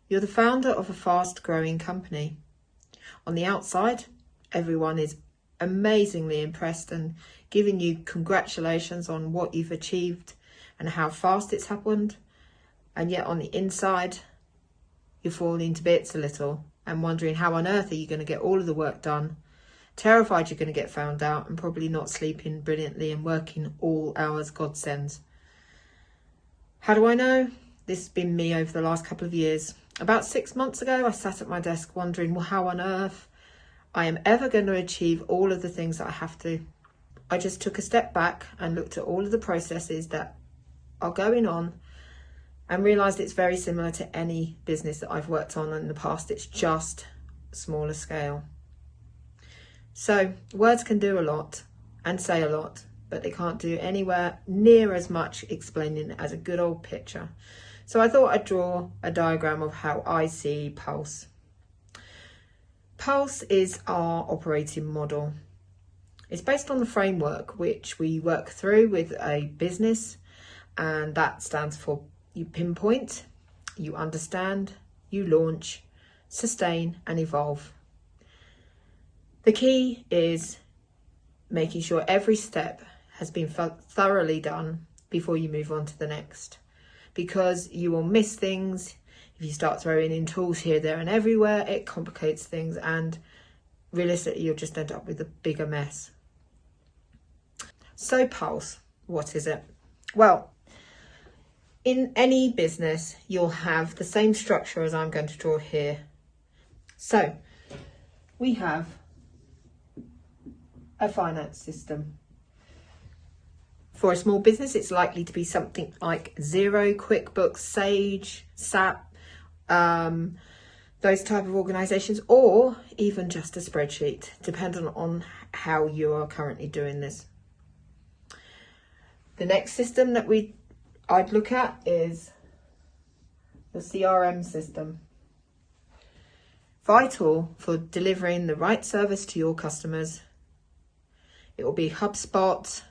You're the founder of a fast-growing company. On the outside, everyone is amazingly impressed and giving you congratulations on what you've achieved and how fast it's happened. And yet on the inside, you're falling to bits a little and wondering how on earth are you going to get all of the work done, terrified you're going to get found out, and probably not sleeping brilliantly and working all hours God sends. How do I know? This has been me over the last couple of years. About 6 months ago, I sat at my desk wondering, well, how on earth I am ever going to achieve all of the things that I have to. I just took a step back and looked at all of the processes that are going on and realised it's very similar to any business that I've worked on in the past. It's just smaller scale. So words can do a lot and say a lot, but they can't do anywhere near as much explaining as a good old picture. So I thought I'd draw a diagram of how I see Pulse. Pulse is our operating model. It's based on the framework which we work through with a business, and that stands for you pinpoint, you understand, you launch, sustain and evolve. The key is making sure every step has been thoroughly done before you move on to the next, because you will miss things. If you start throwing in tools here, there and everywhere, it complicates things and realistically you'll just end up with a bigger mess. So Pulse, what is it? Well, in any business, you'll have the same structure as I'm going to draw here. So we have a finance system. For a small business, it's likely to be something like Xero, QuickBooks, Sage, SAP, those type of organisations, or even just a spreadsheet, depending on how you are currently doing this. The next system that I'd look at is the CRM system. Vital for delivering the right service to your customers. It will be HubSpot,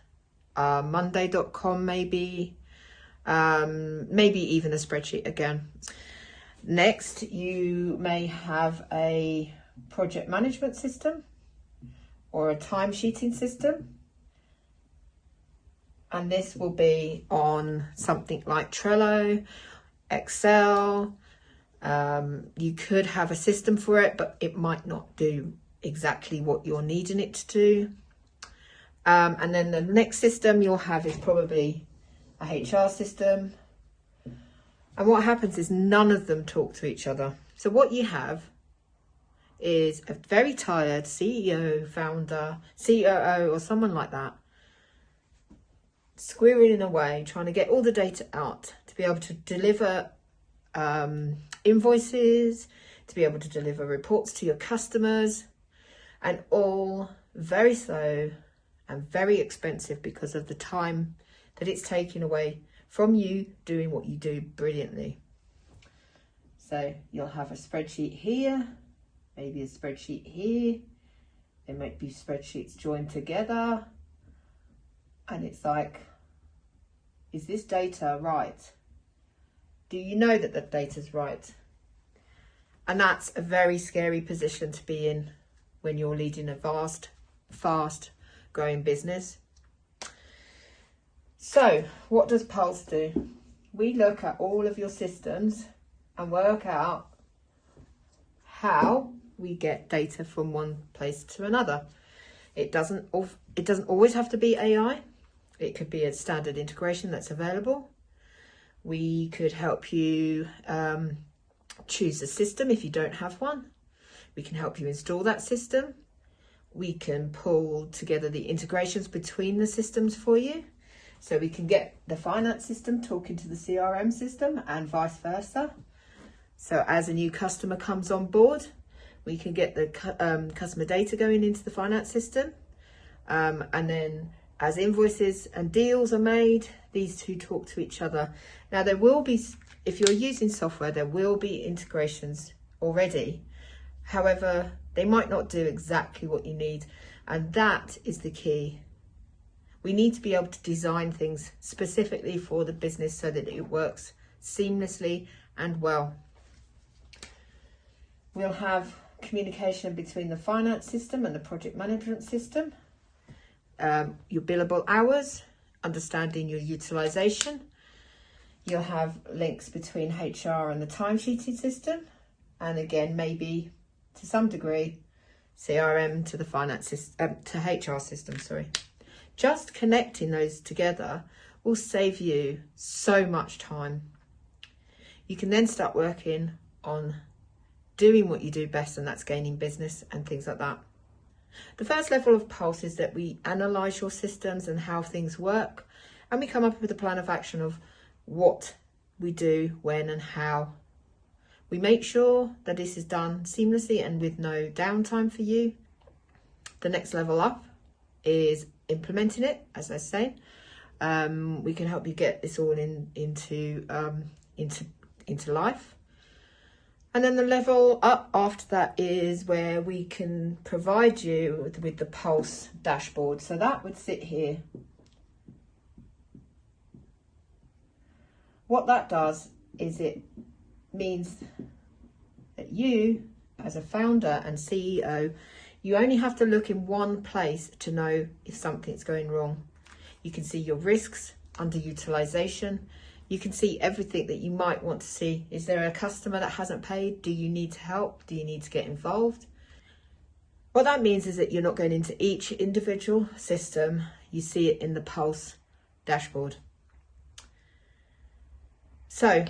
Monday.com maybe even a spreadsheet again. Next, you may have a project management system or a timesheeting system. And this will be on something like Trello, Excel. You could have a system for it, but it might not do exactly what you're needing it to do. And then the next system you'll have is probably a HR system. And what happens is none of them talk to each other. So what you have is a very tired CEO, founder, COO, or someone like that, squirreling away, trying to get all the data out to be able to deliver invoices, to be able to deliver reports to your customers, and all very slow and very expensive because of the time that it's taking away from you doing what you do brilliantly. So you'll have a spreadsheet here, maybe a spreadsheet here. There might be spreadsheets joined together. And it's like, is this data right? Do you know that the data's right? And that's a very scary position to be in when you're leading a vast, fast growing business. So what does Pulse do? We look at all of your systems and work out how we get data from one place to another. It doesn't always have to be AI. It could be a standard integration that's available. We could help you choose a system if you don't have one. We can help you install that system. We can pull together the integrations between the systems for you. So we can get the finance system talking to the CRM system and vice versa. So as a new customer comes on board, we can get the customer data going into the finance system. And then as invoices and deals are made, these two talk to each other. Now there will be, if you're using software, there will be integrations already. However, they might not do exactly what you need. And that is the key. We need to be able to design things specifically for the business so that it works seamlessly and well. We'll have communication between the finance system and the project management system, your billable hours, understanding your utilisation. You'll have links between HR and the timesheeting system, and again, maybe to some degree, CRM to the finance system, to HR system, sorry. Just connecting those together will save you so much time. You can then start working on doing what you do best, and that's gaining business and things like that. The first level of Pulse is that we analyse your systems and how things work, and we come up with a plan of action of what we do, when and how. We make sure that this is done seamlessly and with no downtime for you. The next level up is implementing it, as I say. We can help you get this all into life. And then the level up after that is where we can provide you with the Pulse dashboard. So that would sit here. What that does is it means that you, as a founder and CEO, you only have to look in one place to know if something's going wrong. You can see your risks, underutilization. You can see everything that you might want to see. Is there a customer that hasn't paid? Do you need help? Do you need to get involved? What that means is that you're not going into each individual system. You see it in the Pulse dashboard. So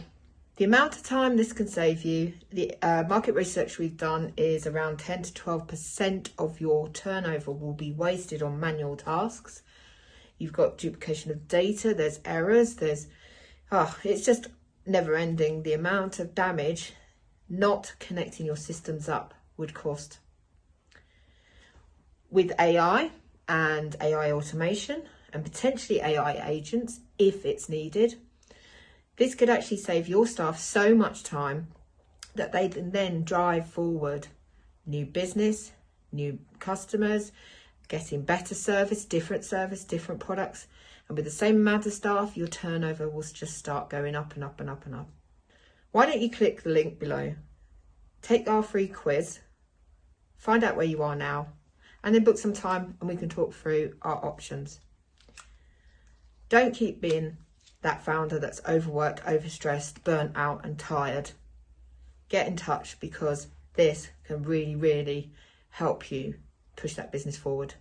the amount of time this can save you, the market research we've done is around 10 to 12% of your turnover will be wasted on manual tasks. You've got duplication of data, there's errors, it's just never ending. The amount of damage not connecting your systems up would cost. With AI and AI automation and potentially AI agents, if it's needed, this could actually save your staff so much time that they can then drive forward new business, new customers, getting better service, different products. And with the same amount of staff, your turnover will just start going up and up and up and up. Why don't you click the link below, take our free quiz, find out where you are now, and then book some time and we can talk through our options. Don't keep being that founder that's overworked, overstressed, burnt out and tired. Get in touch, because this can really, really help you push that business forward.